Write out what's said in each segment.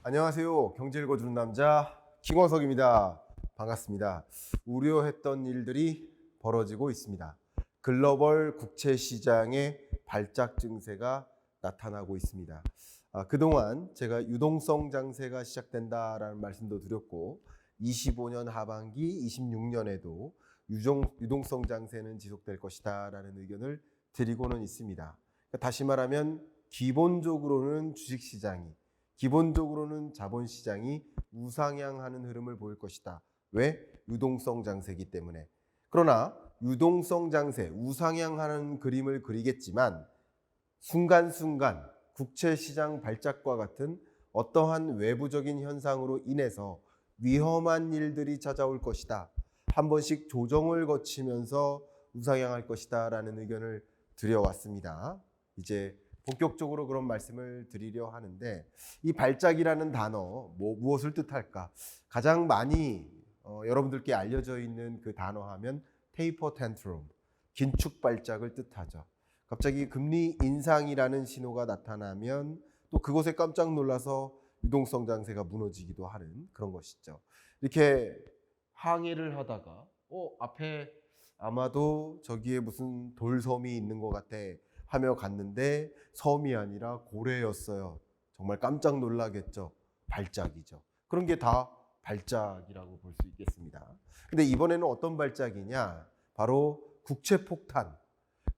안녕하세요. 경제 읽어주는 남자 김원석입니다. 반갑습니다. 우려했던 일들이 벌어지고 있습니다. 글로벌 국채 시장의 발작 증세가 나타나고 있습니다. 그동안 제가 유동성 장세가 시작된다라는 말씀도 드렸고 25년 하반기 26년에도 유동성 장세는 지속될 것이다라는 의견을 드리고는 있습니다. 다시 말하면 기본적으로는 주식시장이 기본적으로는 자본시장이 우상향하는 흐름을 보일 것이다. 왜? 유동성 장세이기 때문에. 그러나 유동성 장세, 우상향하는 그림을 그리겠지만 순간순간 국채시장 발작과 같은 어떠한 외부적인 현상으로 인해서 위험한 일들이 찾아올 것이다. 한 번씩 조정을 거치면서 우상향할 것이다 라는 의견을 드려왔습니다. 이제 본격적으로 그런 말씀을 드리려 하는데 이 발작이라는 단어 무엇을 뜻할까? 가장 많이 여러분들께 알려져 있는 그 단어 하면 테이퍼 텐트럼, 긴축 발작을 뜻하죠. 갑자기 금리 인상이라는 신호가 나타나면 또 그것에 깜짝 놀라서 유동성 장세가 무너지기도 하는 그런 것이죠. 이렇게 항해를 하다가 앞에 아마도 저기에 무슨 돌섬이 있는 것 같아 하며 갔는데 섬이 아니라 고래였어요. 정말 깜짝 놀라겠죠. 발작이죠. 그런 게 다 발작이라고 볼 수 있겠습니다. 근데 이번에는 어떤 발작이냐? 바로 국채 폭탄,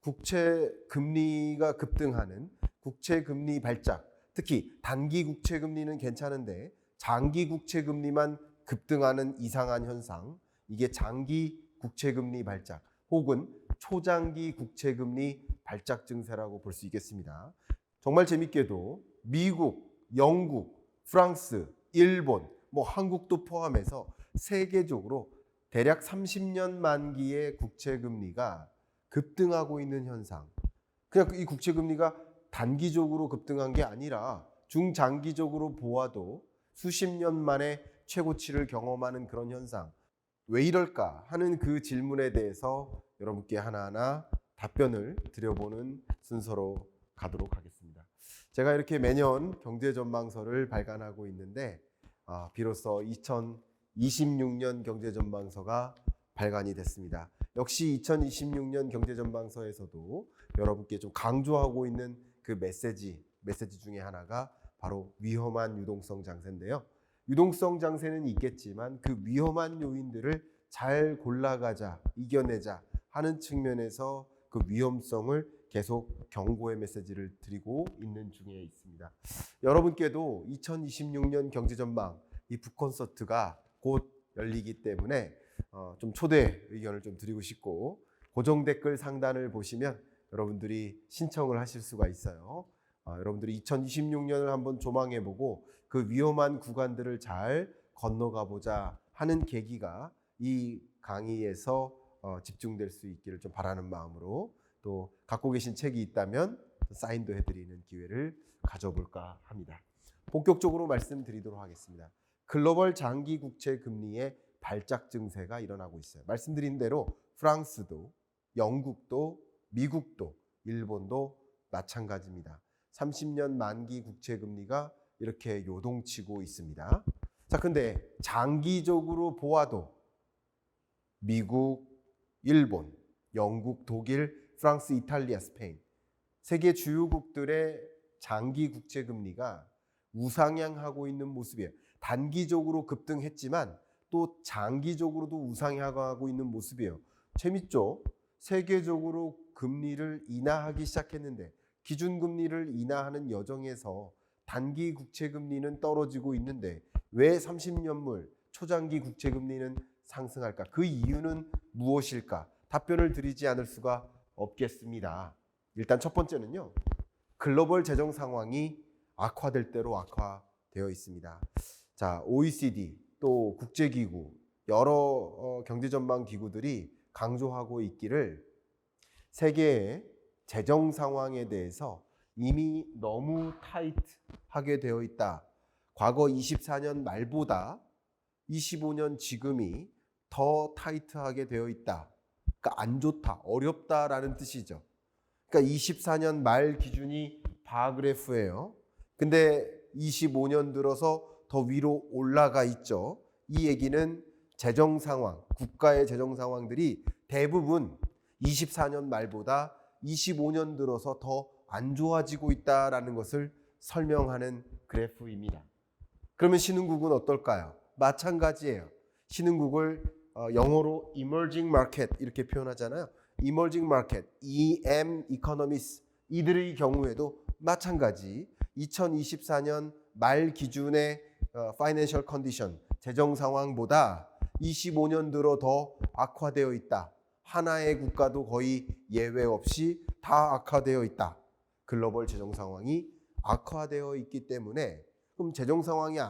국채 금리가 급등하는 국채 금리 발작. 특히 단기 국채 금리는 괜찮은데 장기 국채 금리만 급등하는 이상한 현상. 이게 장기 국채 금리 발작 혹은 초장기 국채 금리 발작 증세라고 볼 수 있겠습니다. 정말 재밌게도 미국, 영국, 프랑스, 일본, 한국도 포함해서 세계적으로 대략 30년 만기의 국채 금리가 급등하고 있는 현상. 그냥 이 국채 금리가 단기적으로 급등한 게 아니라 중장기적으로 보아도 수십 년 만에 최고치를 경험하는 그런 현상. 왜 이럴까 하는 그 질문에 대해서 여러분께 하나하나 답변을 드려보는 순서로 가도록 하겠습니다. 제가 이렇게 매년 경제전망서를 발간하고 있는데 비로소 2026년 경제전망서가 발간이 됐습니다. 역시 2026년 경제전망서에서도 여러분께 좀 강조하고 있는 그 메시지 중에 하나가 바로 위험한 유동성 장세인데요. 유동성 장세는 있겠지만 그 위험한 요인들을 잘 골라가자, 이겨내자 하는 측면에서 그 위험성을 계속 경고의 메시지를 드리고 있는 중에 있습니다. 여러분께도 2026년 경제전망 이 북콘서트가 곧 열리기 때문에 좀 초대 의견을 좀 드리고 싶고 고정 댓글 상단을 보시면 여러분들이 신청을 하실 수가 있어요. 여러분들이 2026년을 한번 조망해보고 그 위험한 구간들을 잘 건너가보자 하는 계기가 이 강의에서 집중될 수 있기를 좀 바라는 마음으로 또 갖고 계신 책이 있다면 사인도 해드리는 기회를 가져볼까 합니다. 본격적으로 말씀드리도록 하겠습니다. 글로벌 장기 국채 금리의 발작 증세가 일어나고 있어요. 말씀드린 대로 프랑스도, 영국도, 미국도, 일본도 마찬가지입니다. 30년 만기 국채 금리가 이렇게 요동치고 있습니다. 자, 근데 장기적으로 보아도 미국, 일본, 영국, 독일, 프랑스, 이탈리아, 스페인 세계 주요국들의 장기 국채 금리가 우상향하고 있는 모습이에요. 단기적으로 급등했지만 또 장기적으로도 우상향하고 있는 모습이에요. 재밌죠? 세계적으로 금리를 인하하기 시작했는데 기준금리를 인하하는 여정에서 단기 국채금리는 떨어지고 있는데 왜 30년물 초장기 국채금리는 상승할까? 그 이유는 무엇일까? 답변을 드리지 않을 수가 없겠습니다. 일단 첫 번째는요. 글로벌 재정 상황이 악화될 대로 악화되어 있습니다. 자, OECD 또 국제기구 여러 경제전망 기구들이 강조하고 있기를 세계의 재정 상황에 대해서 이미 너무 타이트하게 되어 있다. 과거 24년 말보다 25년 지금이 더 타이트하게 되어 있다. 그러니까 안 좋다, 어렵다라는 뜻이죠. 그러니까 24년 말 기준이 바그래프예요. 근데 25년 들어서 더 위로 올라가 있죠. 이 얘기는 재정 상황, 국가의 재정 상황들이 대부분 24년 말보다 25년 들어서 더 안 좋아지고 있다라는 것을 설명하는 그래프입니다. 그러면 신흥국은 어떨까요? 마찬가지예요. 신흥국을 영어로 emerging market 이렇게 표현하잖아요. emerging market, EM economies 이들의 경우에도 마찬가지 2024년 말 기준의 financial condition, 재정 상황보다 25년 들어 더 악화되어 있다. 하나의 국가도 거의 예외 없이 다 악화되어 있다. 글로벌 재정 상황이 악화되어 있기 때문에 그럼 재정 상황이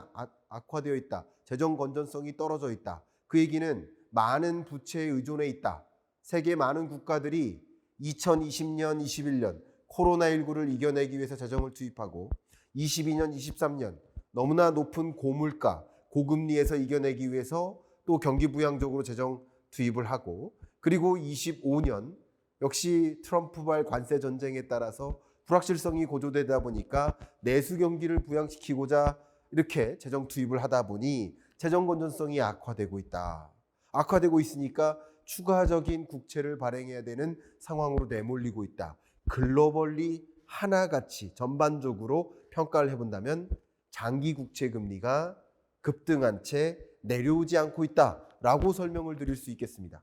악화되어 있다. 재정 건전성이 떨어져 있다. 그 얘기는 많은 부채에 의존해 있다. 세계 많은 국가들이 2020년, 21년 코로나19를 이겨내기 위해서 재정을 투입하고 22년, 23년 너무나 높은 고물가, 고금리에서 이겨내기 위해서 또 경기부양적으로 재정 투입을 하고 그리고 25년 역시 트럼프발 관세 전쟁에 따라서 불확실성이 고조되다 보니까 내수 경기를 부양시키고자 이렇게 재정 투입을 하다 보니 재정 건전성이 악화되고 있다. 악화되고 있으니까 추가적인 국채를 발행해야 되는 상황으로 내몰리고 있다. 글로벌리 하나같이 전반적으로 평가를 해본다면 장기 국채 금리가 급등한 채 내려오지 않고 있다라고 설명을 드릴 수 있겠습니다.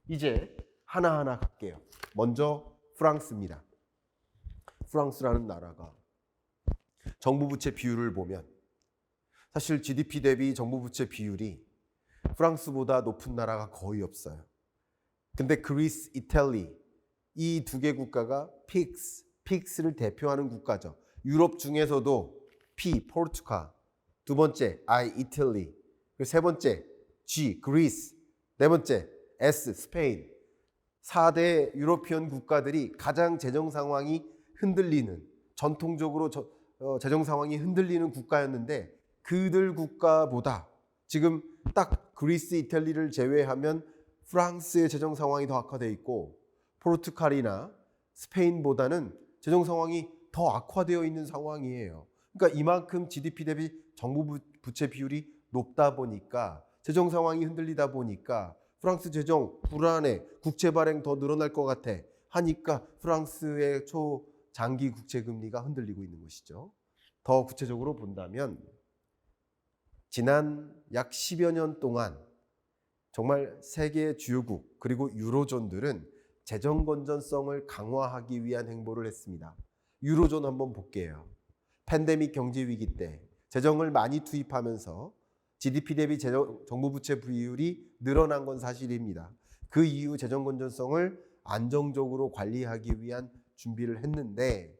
이제 하나하나 갈게요. 먼저 프랑스입니다. 프랑스라는 나라가 정부 부채 비율을 보면 사실 GDP 대비 정부 부채 비율이 프랑스보다 높은 나라가 거의 없어요. 근데 그리스, 이탈리 이 두 개 국가가 픽스를 대표하는 국가죠. 유럽 중에서도 P, 포르투갈, 두 번째 I, 이탈리, 그리고 세 번째 G, 그리스, 네 번째 S, 스페인 4대 유로피언 국가들이 가장 재정 상황이 흔들리는 전통적으로 재정 상황이 흔들리는 국가였는데 그들 국가보다 지금 딱 그리스, 이탈리를 제외하면 프랑스의 재정 상황이 더 악화되어 있고 포르투갈이나 스페인보다는 재정 상황이 더 악화되어 있는 상황이에요. 그러니까 이만큼 GDP 대비 정부 부채 비율이 높다 보니까 재정 상황이 흔들리다 보니까 프랑스 재정 불안해, 국채 발행 더 늘어날 것 같아 하니까 프랑스의 초장기 국채 금리가 흔들리고 있는 것이죠. 더 구체적으로 본다면 지난 약 10여 년 동안 정말 세계 주요국 그리고 유로존들은 재정 건전성을 강화하기 위한 행보를 했습니다. 유로존 한번 볼게요. 팬데믹 경제 위기 때 재정을 많이 투입하면서 GDP 대비 정부 부채 비율이 늘어난 건 사실입니다. 그 이후 재정 건전성을 안정적으로 관리하기 위한 준비를 했는데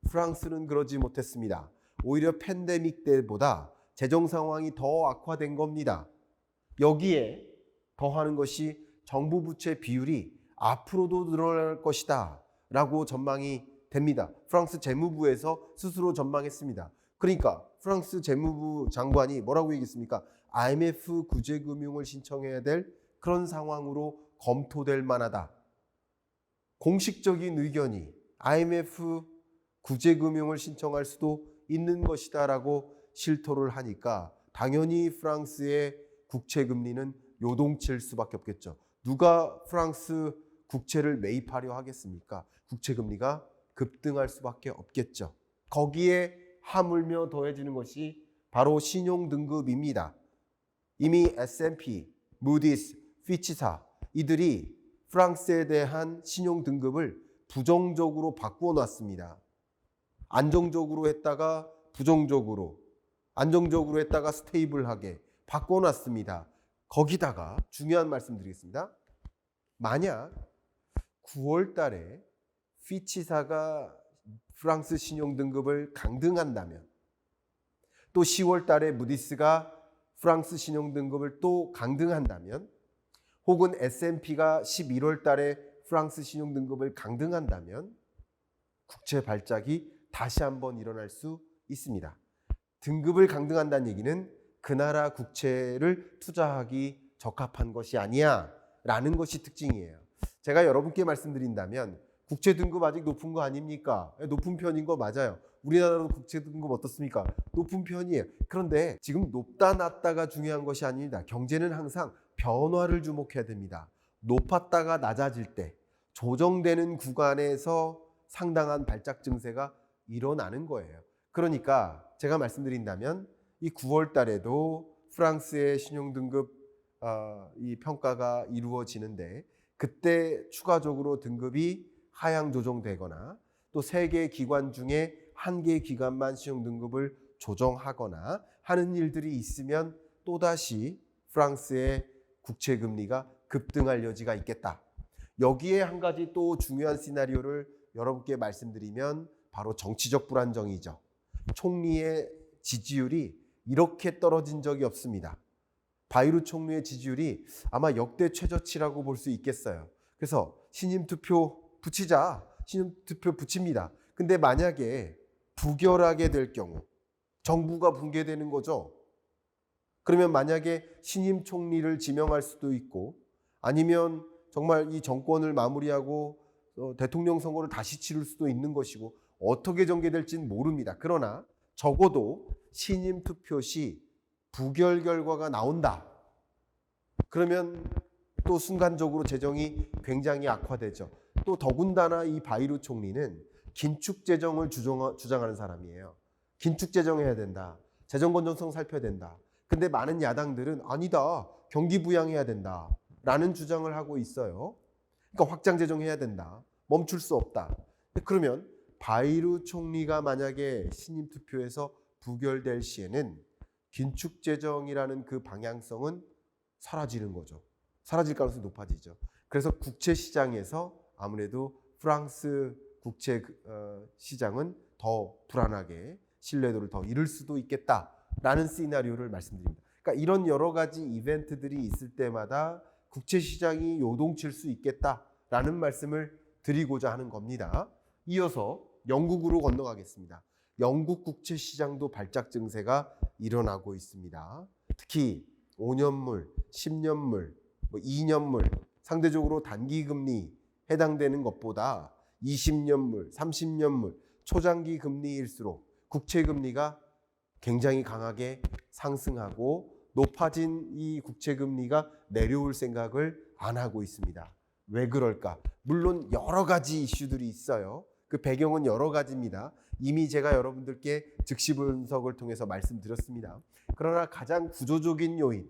프랑스는 그러지 못했습니다. 오히려 팬데믹 때보다 재정 상황이 더 악화된 겁니다. 여기에 더하는 것이 정부 부채 비율이 앞으로도 늘어날 것이다 라고 전망이 됩니다. 프랑스 재무부에서 스스로 전망했습니다. 그러니까 프랑스 재무부 장관이 뭐라고 얘기했습니까? IMF 구제금융을 신청해야 될 그런 상황으로 검토될 만하다. 공식적인 의견이 IMF 구제금융을 신청할 수도 있는 것이다 라고 실토를 하니까 당연히 프랑스의 국채금리는 요동칠 수밖에 없겠죠. 누가 프랑스 국채를 매입하려 하겠습니까? 국채금리가 급등할 수밖에 없겠죠. 거기에 하물며 더해지는 것이 바로 신용등급입니다. 이미 S&P, 무디스, 피치사 이들이 프랑스에 대한 신용등급을 부정적으로 바꾸어 놨습니다. 안정적으로 했다가 부정적으로, 안정적으로 했다가 스테이블하게 바꾸어 놨습니다. 거기다가 중요한 말씀 드리겠습니다. 만약 9월 달에 피치사가 프랑스 신용등급을 강등한다면 또 10월 달에 무디스가 프랑스 신용등급을 또 강등한다면 혹은 S&P가 11월 달에 프랑스 신용등급을 강등한다면 국채 발작이 다시 한번 일어날 수 있습니다. 등급을 강등한다는 얘기는 그 나라 국채를 투자하기 적합한 것이 아니야 라는 것이 특징이에요. 제가 여러분께 말씀드린다면 국채 등급 아직 높은 거 아닙니까? 높은 편인 거 맞아요. 우리나라도 국채 등급 어떻습니까? 높은 편이에요. 그런데 지금 높다 낮다가 중요한 것이 아닙니다. 경제는 항상 변화를 주목해야 됩니다. 높았다가 낮아질 때 조정되는 구간에서 상당한 발작 증세가 일어나는 거예요. 그러니까 제가 말씀드린다면 이 9월 달에도 프랑스의 신용등급 이 평가가 이루어지는데 그때 추가적으로 등급이 하향 조정되거나 또 3개 기관 중에 1개 기관만 신용등급을 조정하거나 하는 일들이 있으면 또다시 프랑스의 국채금리가 급등할 여지가 있겠다. 여기에 한 가지 또 중요한 시나리오를 여러분께 말씀드리면 바로 정치적 불안정이죠. 총리의 지지율이 이렇게 떨어진 적이 없습니다. 바이루 총리의 지지율이 아마 역대 최저치라고 볼 수 있겠어요. 그래서 신임 투표 붙이자. 신임 투표 붙입니다. 근데 만약에 부결하게 될 경우 정부가 붕괴되는 거죠. 그러면 만약에 신임 총리를 지명할 수도 있고 아니면 정말 이 정권을 마무리하고 대통령 선거를 다시 치를 수도 있는 것이고 어떻게 전개될지는 모릅니다. 그러나 적어도 신임 투표 시 부결 결과가 나온다. 그러면 또 순간적으로 재정이 굉장히 악화되죠. 또 더군다나 이 바이루 총리는 긴축 재정을 주장하는 사람이에요. 긴축 재정해야 된다. 재정 건전성 살펴야 된다. 근데 많은 야당들은 아니다. 경기 부양해야 된다. 라는 주장을 하고 있어요. 그러니까 확장 재정해야 된다. 멈출 수 없다. 그러면 바이루 총리가 만약에 신임 투표에서 부결될 시에는 긴축 재정이라는 그 방향성은 사라지는 거죠. 사라질 가능성이 높아지죠. 그래서 국채 시장에서 아무래도 프랑스 국채 시장은 더 불안하게 신뢰도를 더 잃을 수도 있겠다라는 시나리오를 말씀드립니다. 그러니까 이런 여러 가지 이벤트들이 있을 때마다 국채 시장이 요동칠 수 있겠다라는 말씀을 드리고자 하는 겁니다. 이어서 영국으로 건너가겠습니다. 영국 국채 시장도 발작 증세가 일어나고 있습니다. 특히 5년물, 10년물, 2년물 상대적으로 단기 금리 해당되는 것보다 20년물, 30년물 초장기 금리일수록 국채 금리가 굉장히 강하게 상승하고 높아진 이 국채 금리가 내려올 생각을 안 하고 있습니다. 왜 그럴까? 물론 여러 가지 이슈들이 있어요. 그 배경은 여러 가지입니다. 이미 제가 여러분들께 즉시 분석을 통해서 말씀드렸습니다. 그러나 가장 구조적인 요인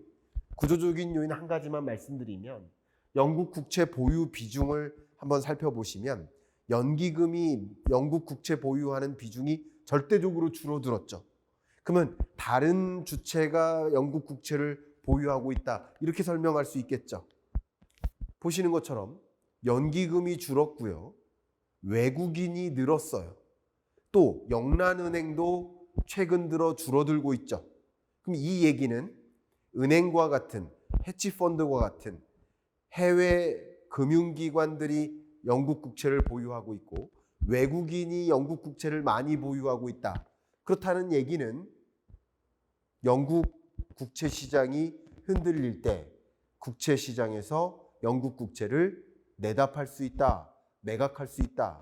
한 가지만 말씀드리면 영국 국채 보유 비중을 한번 살펴보시면 연기금이 영국 국채 보유하는 비중이 절대적으로 줄어들었죠. 그러면 다른 주체가 영국 국채를 보유하고 있다. 이렇게 설명할 수 있겠죠. 보시는 것처럼 연기금이 줄었고요. 외국인이 늘었어요. 또 영란은행도 최근 들어 줄어들고 있죠. 그럼 이 얘기는 은행과 같은 해치펀드와 같은 해외 금융기관들이 영국 국채를 보유하고 있고 외국인이 영국 국채를 많이 보유하고 있다. 그렇다는 얘기는 영국 국채 시장이 흔들릴 때 국채 시장에서 영국 국채를 내다 팔 수 있다. 매각할 수 있다.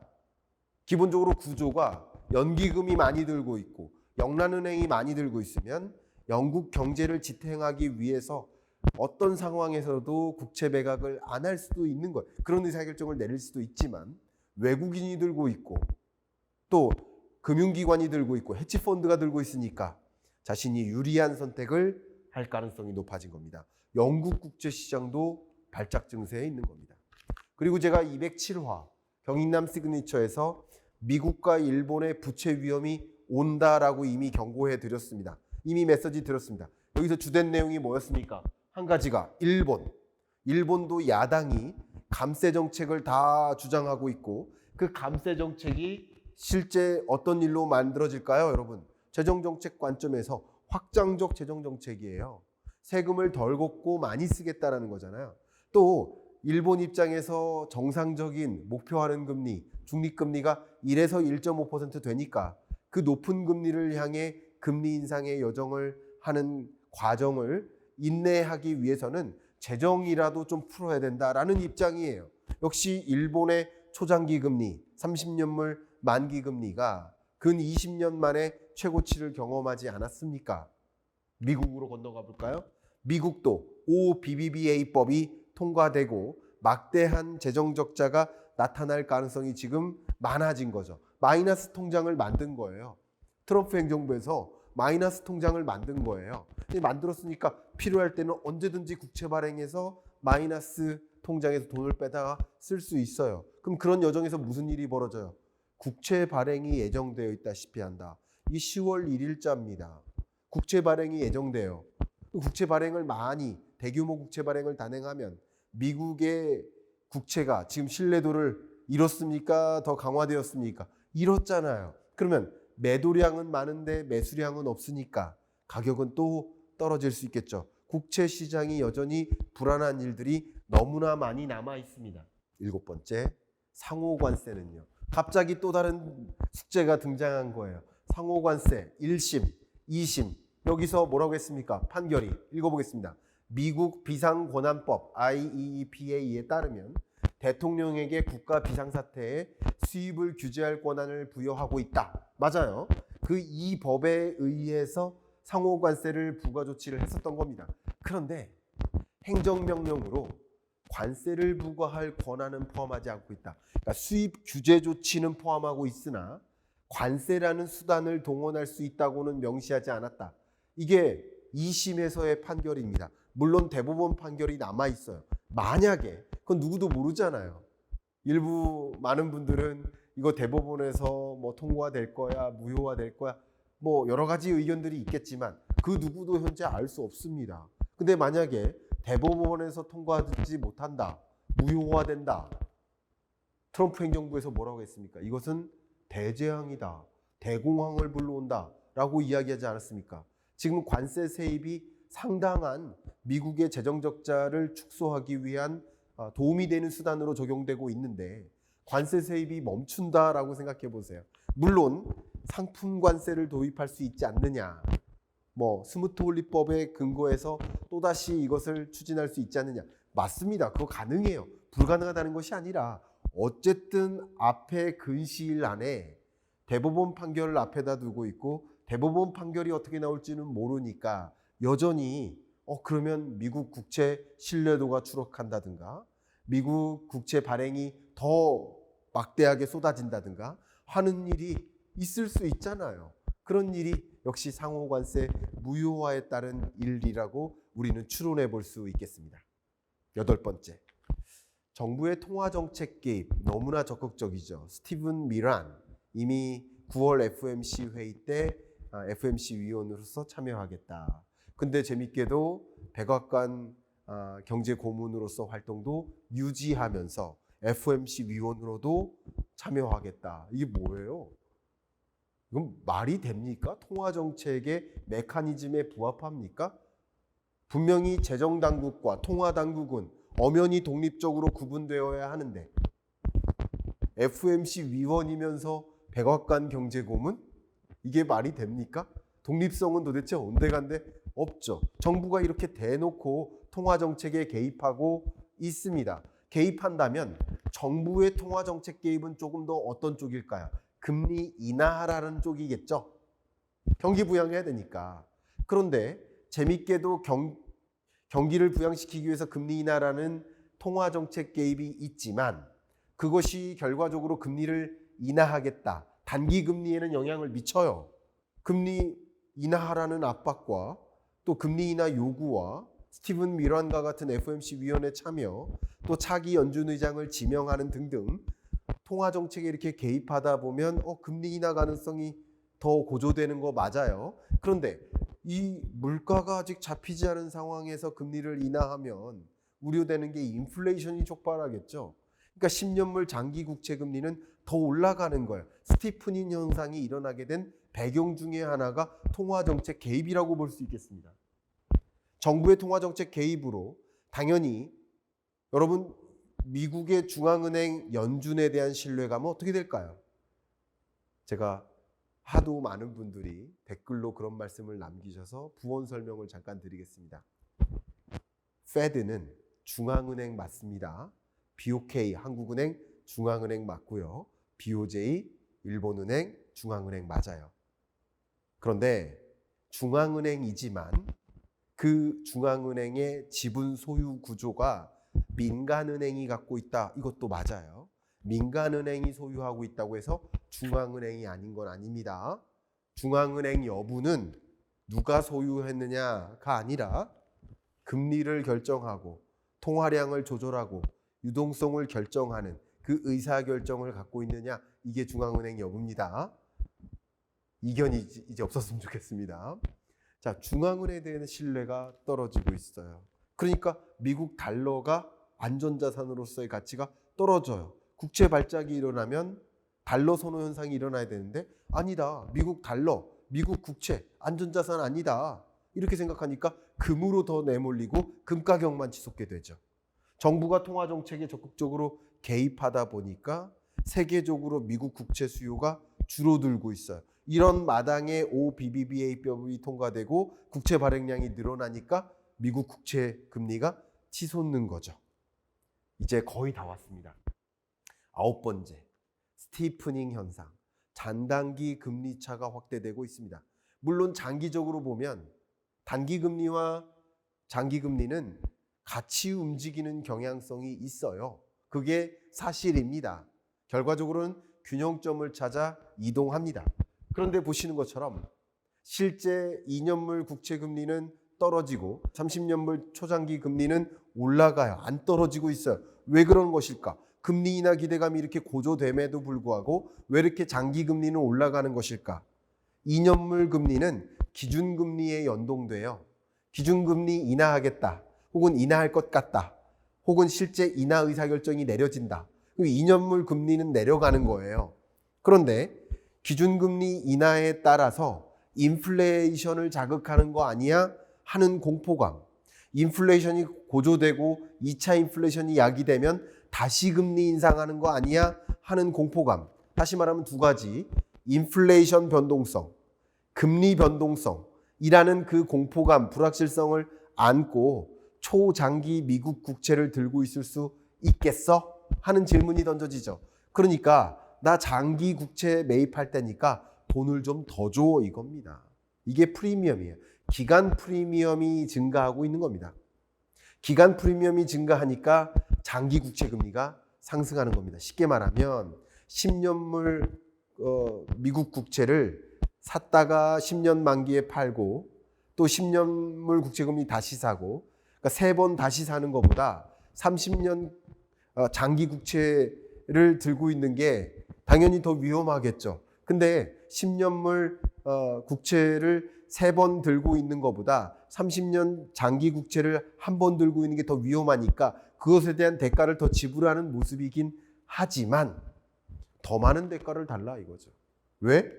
기본적으로 구조가 연기금이 많이 들고 있고 영란은행이 많이 들고 있으면 영국 경제를 지탱하기 위해서 어떤 상황에서도 국채 매각을 안 할 수도 있는 거예요. 그런 의사결정을 내릴 수도 있지만 외국인이 들고 있고 또 금융기관이 들고 있고 해치펀드가 들고 있으니까 자신이 유리한 선택을 할 가능성이 높아진 겁니다. 영국 국제시장도 발작 증세에 있는 겁니다. 그리고 제가 207화 경익남 시그니처에서 미국과 일본의 부채 위험이 온다라고 이미 경고해 드렸습니다. 이미 메시지 드렸습니다. 여기서 주된 내용이 뭐였습니까? 한 가지가 일본도 야당이 감세 정책을 다 주장하고 있고 그 감세 정책이 실제 어떤 일로 만들어질까요, 여러분? 재정정책 관점에서 확장적 재정정책이에요. 세금을 덜 걷고 많이 쓰겠다라는 거잖아요. 또 일본 입장에서 정상적인 목표하는 금리, 중립금리가 1에서 1.5% 되니까 그 높은 금리를 향해 금리 인상의 여정을 하는 과정을 인내하기 위해서는 재정이라도 좀 풀어야 된다라는 입장이에요. 역시 일본의 초장기 금리, 30년물 만기 금리가 근 20년 만에 최고치를 경험하지 않았습니까? 미국으로 건너가 볼까요? 미국도 OBBBA법이 통과되고 막대한 재정 적자가 나타날 가능성이 지금 많아진 거죠. 마이너스 통장을 만든 거예요. 트럼프 행정부에서 마이너스 통장을 만든 거예요. 만들었으니까 필요할 때는 언제든지 국채 발행해서 마이너스 통장에서 돈을 빼다가 쓸 수 있어요. 그럼 그런 여정에서 무슨 일이 벌어져요? 국채 발행이 예정되어 있다시피 한다. 이게 10월 1일자입니다. 국채 발행이 예정돼요. 국채 발행을 많이 대규모 국채 발행을 단행하면 미국의 국채가 지금 신뢰도를 잃었습니까? 더 강화되었습니까? 잃었잖아요. 그러면 매도량은 많은데 매수량은 없으니까 가격은 또 떨어질 수 있겠죠. 국채 시장이 여전히 불안한 일들이 너무나 많이 남아 있습니다. 7번째, 상호관세는요. 갑자기 또 다른 숙제가 등장한 거예요. 상호관세 1심, 2심. 여기서 뭐라고 했습니까? 판결이. 읽어보겠습니다. 미국 비상권한법 IEEPA에 따르면 대통령에게 국가 비상사태에 수입을 규제할 권한을 부여하고 있다. 맞아요. 그 이 법에 의해서 상호관세를 부과 조치를 했었던 겁니다. 그런데 행정명령으로 관세를 부과할 권한은 포함하지 않고 있다. 그러니까 수입 규제 조치는 포함하고 있으나 관세라는 수단을 동원할 수 있다고는 명시하지 않았다. 이게 2심에서의 판결입니다. 물론 대법원 판결이 남아 있어요. 만약에 그건 누구도 모르잖아요. 일부 많은 분들은 이거 대법원에서 뭐 통과될 거야, 무효화될 거야, 뭐 여러 가지 의견들이 있겠지만 그 누구도 현재 알 수 없습니다. 근데 만약에 대법원에서 통과하지 못한다, 무효화된다, 트럼프 행정부에서 뭐라고 했습니까? 이것은 대재앙이다, 대공황을 불러온다 라고 이야기하지 않았습니까? 지금 관세 세입이 상당한 미국의 재정 적자를 축소하기 위한 도움이 되는 수단으로 적용되고 있는데 관세 세입이 멈춘다라고 생각해 보세요. 물론 상품 관세를 도입할 수 있지 않느냐, 뭐 스무트 홀리법에 근거해서 또다시 이것을 추진할 수 있지 않느냐. 맞습니다. 그거 가능해요. 불가능하다는 것이 아니라 어쨌든 앞에 근시일 안에 대법원 판결을 앞에다 두고 있고 대법원 판결이 어떻게 나올지는 모르니까 여전히 그러면 미국 국채 신뢰도가 추락한다든가 미국 국채 발행이 더 막대하게 쏟아진다든가 하는 일이 있을 수 있잖아요. 그런 일이 역시 상호관세 무효화에 따른 일이라고 우리는 추론해 볼 수 있겠습니다. 8번째, 정부의 통화정책 개입 너무나 적극적이죠. 스티븐 미란 이미 9월 FOMC 회의 때 FOMC 위원으로서 참여하겠다. 근데 재밌게도 백악관 경제고문으로서 활동도 유지하면서 FOMC 위원으로도 참여하겠다. 이게 뭐예요? 이건 말이 됩니까? 통화정책의 메커니즘에 부합합니까? 분명히 재정당국과 통화당국은 엄연히 독립적으로 구분되어야 하는데 FOMC 위원이면서 백악관 경제고문? 이게 말이 됩니까? 독립성은 도대체 온데간데 없죠. 정부가 이렇게 대놓고 통화정책에 개입하고 있습니다. 개입한다면 정부의 통화정책 개입은 조금 더 어떤 쪽일까요? 금리 인하하라는 쪽이겠죠. 경기 부양해야 되니까. 그런데 재밌게도 경기를 부양시키기 위해서 금리 인하라는 통화정책 개입이 있지만 그것이 결과적으로 금리를 인하하겠다. 단기 금리에는 영향을 미쳐요. 금리 인하하라는 압박과 또 금리 인하 요구와 스티븐 미란과 같은 FOMC 위원회 참여, 또 차기 연준 의장을 지명하는 등등 통화정책에 이렇게 개입하다 보면 금리 인하 가능성이 더 고조되는 거 맞아요. 그런데 이 물가가 아직 잡히지 않은 상황에서 금리를 인하하면 우려되는 게 인플레이션이 촉발하겠죠. 그러니까 10년물 장기 국채 금리는 더 올라가는 거예요. 스티프닝 현상이 일어나게 된 배경 중에 하나가 통화정책 개입이라고 볼 수 있겠습니다. 정부의 통화정책 개입으로 당연히 여러분 미국의 중앙은행 연준에 대한 신뢰감은 어떻게 될까요? 제가 하도 많은 분들이 댓글로 그런 말씀을 남기셔서 부원 설명을 잠깐 드리겠습니다. 페드는 중앙은행 맞습니다. BOK 한국은행 중앙은행 맞고요. BOJ 일본은행 중앙은행 맞아요. 그런데 중앙은행이지만 그 중앙은행의 지분 소유 구조가 민간은행이 갖고 있다. 이것도 맞아요. 민간은행이 소유하고 있다고 해서 중앙은행이 아닌 건 아닙니다. 중앙은행 여부는 누가 소유했느냐가 아니라 금리를 결정하고 통화량을 조절하고 유동성을 결정하는 그 의사결정을 갖고 있느냐, 이게 중앙은행 여부입니다. 이견이 이제 없었으면 좋겠습니다. 자, 중앙은행에 대한 신뢰가 떨어지고 있어요. 그러니까 미국 달러가 안전자산으로서의 가치가 떨어져요. 국채 발작이 일어나면 달러 선호 현상이 일어나야 되는데 아니다. 미국 달러, 미국 국채, 안전자산 아니다. 이렇게 생각하니까 금으로 더 내몰리고 금 가격만 치솟게 되죠. 정부가 통화정책에 적극적으로 개입하다 보니까 세계적으로 미국 국채 수요가 줄어들고 있어요. 이런 마당에 OBBBA법이 통과되고 국채 발행량이 늘어나니까 미국 국채 금리가 치솟는 거죠. 이제 거의 다 왔습니다. 9번째, 스티프닝 현상. 잔단기 금리 차가 확대되고 있습니다. 물론 장기적으로 보면 단기 금리와 장기 금리는 같이 움직이는 경향성이 있어요. 그게 사실입니다. 결과적으로는 균형점을 찾아 이동합니다. 그런데 보시는 것처럼 실제 2년물 국채 금리는 떨어지고 30년물 초장기 금리는 올라가요. 안 떨어지고 있어요. 왜 그런 것일까? 금리 인하 기대감이 이렇게 고조됨에도 불구하고 왜 이렇게 장기 금리는 올라가는 것일까? 2년물 금리는 기준금리에 연동돼요. 기준금리 인하하겠다. 혹은 인하할 것 같다. 혹은 실제 인하 의사결정이 내려진다. 2년물 금리는 내려가는 거예요. 그런데 기준금리 인하에 따라서 인플레이션을 자극하는 거 아니야? 하는 공포감. 인플레이션이 고조되고 2차 인플레이션이 야기되면 다시 금리 인상하는 거 아니야? 하는 공포감. 다시 말하면 두 가지. 인플레이션 변동성, 금리 변동성이라는 그 공포감, 불확실성을 안고 초장기 미국 국채를 들고 있을 수 있겠어? 하는 질문이 던져지죠. 그러니까 나 장기 국채 매입할 때니까 돈을 좀 더 줘, 이겁니다. 이게 프리미엄이에요. 기간 프리미엄이 증가하고 있는 겁니다. 기간 프리미엄이 증가하니까 장기 국채 금리가 상승하는 겁니다. 쉽게 말하면 10년물 미국 국채를 샀다가 10년 만기에 팔고 또 10년물 국채 금리 다시 사고, 그러니까 3번 다시 사는 것보다 30년 장기 국채를 들고 있는 게 당연히 더 위험하겠죠. 근데 10년물 국채를 3번 들고 있는 것보다 30년 장기 국채를 한 번 들고 있는 게 더 위험하니까 그것에 대한 대가를 더 지불하는 모습이긴 하지만 더 많은 대가를 달라 이거죠. 왜?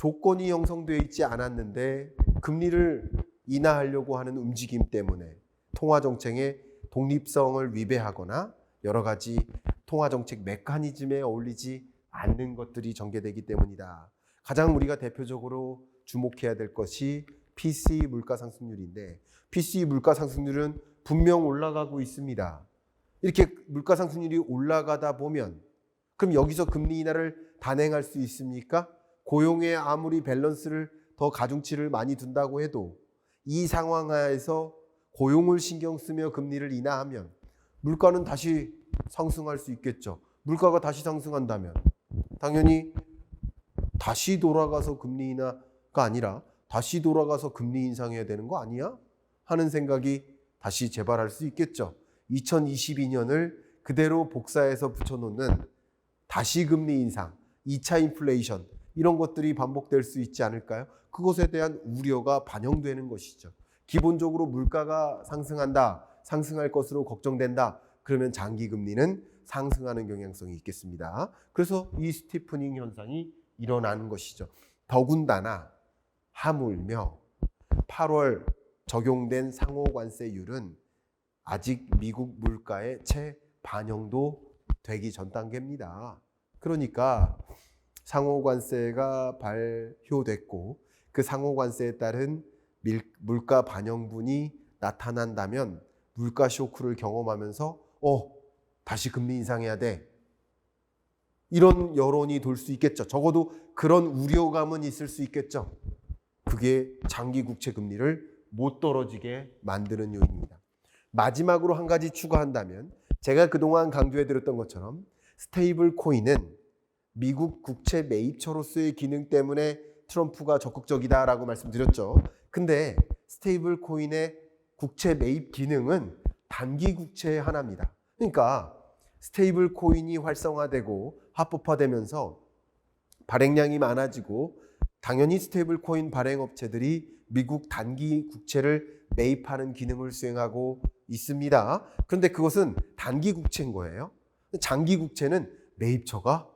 조건이 형성되어 있지 않았는데 금리를 인하하려고 하는 움직임 때문에 통화정책의 독립성을 위배하거나 여러 가지 통화정책 메커니즘에 어울리지 않는 것들이 전개되기 때문이다. 가장 우리가 대표적으로 주목해야 될 것이 PCE 물가상승률인데, PCE 물가상승률은 분명 올라가고 있습니다. 이렇게 물가상승률이 올라가다 보면 그럼 여기서 금리 인하를 단행할 수 있습니까? 고용에 아무리 밸런스를 더 가중치를 많이 둔다고 해도 이 상황 하에서 고용을 신경 쓰며 금리를 인하하면 물가는 다시 상승할 수 있겠죠. 물가가 다시 상승한다면 당연히 다시 돌아가서 금리 인하가 아니라 다시 돌아가서 금리 인상해야 되는 거 아니야? 하는 생각이 다시 재발할 수 있겠죠. 2022년을 그대로 복사해서 붙여놓는 다시 금리 인상, 2차 인플레이션 이런 것들이 반복될 수 있지 않을까요? 그것에 대한 우려가 반영되는 것이죠. 기본적으로 물가가 상승한다, 상승할 것으로 걱정된다. 그러면 장기 금리는 상승하는 경향성이 있겠습니다. 그래서 이 스티프닝 현상이 일어나는 것이죠. 더군다나 하물며 8월 적용된 상호관세율은 아직 미국 물가에 채 반영도 되기 전 단계입니다. 그러니까 상호관세가 발효됐고 그 상호관세에 따른 물가 반영분이 나타난다면 물가 쇼크를 경험하면서 다시 금리 인상해야 돼. 이런 여론이 돌 수 있겠죠. 적어도 그런 우려감은 있을 수 있겠죠. 그게 장기 국채 금리를 못 떨어지게 만드는 요인입니다. 마지막으로 한 가지 추가한다면 제가 그동안 강조해드렸던 것처럼 스테이블 코인은 미국 국채 매입처로서의 기능 때문에 트럼프가 적극적이다라고 말씀드렸죠. 근데 스테이블 코인의 국채 매입 기능은 단기 국채의 하나입니다. 그러니까 스테이블 코인이 활성화되고 합법화되면서 발행량이 많아지고 당연히 스테이블 코인 발행 업체들이 미국 단기 국채를 매입하는 기능을 수행하고 있습니다. 그런데 그것은 단기 국채인 거예요. 장기 국채는 매입처가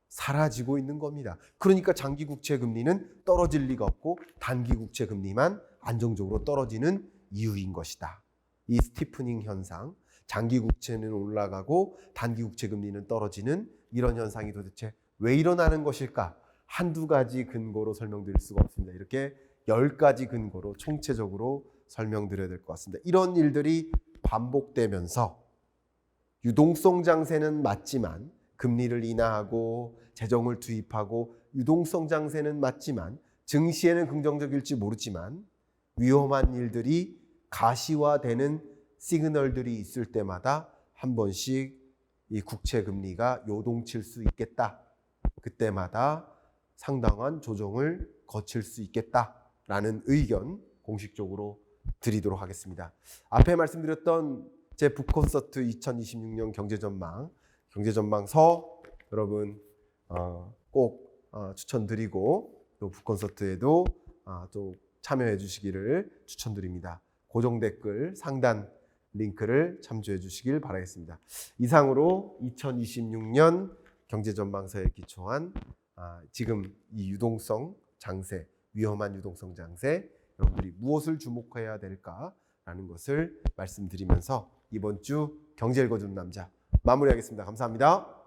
사라지고 있는 겁니다. 그러니까 장기 국채 금리는 떨어질 리가 없고 단기 국채 금리만 안정적으로 떨어지는 이유인 것이다. 이 스티프닝 현상, 장기 국채는 올라가고 단기 국채 금리는 떨어지는 이런 현상이 도대체 왜 일어나는 것일까? 한두 가지 근거로 설명드릴 수가 없습니다. 이렇게 10가지 근거로 총체적으로 설명드려야 될 것 같습니다. 이런 일들이 반복되면서 유동성 장세는 맞지만 금리를 인하하고 재정을 투입하고 유동성 장세는 맞지만 증시에는 긍정적일지 모르지만 위험한 일들이 가시화되는 시그널들이 있을 때마다 한 번씩 이 국채 금리가 요동칠 수 있겠다. 그때마다 상당한 조정을 거칠 수 있겠다라는 의견 공식적으로 드리도록 하겠습니다. 앞에 말씀드렸던 제 북콘서트 2026년 경제전망서 여러분 꼭 추천드리고 또 북콘서트에도 또 참여해 주시기를 추천드립니다. 고정 댓글 상단 링크를 참조해 주시길 바라겠습니다. 이상으로 2026년 경제전망서에 기초한 지금 이 유동성 장세, 위험한 유동성 장세 여러분들이 무엇을 주목해야 될까라는 것을 말씀드리면서 이번 주 경제 읽어주는 남자 마무리하겠습니다. 감사합니다.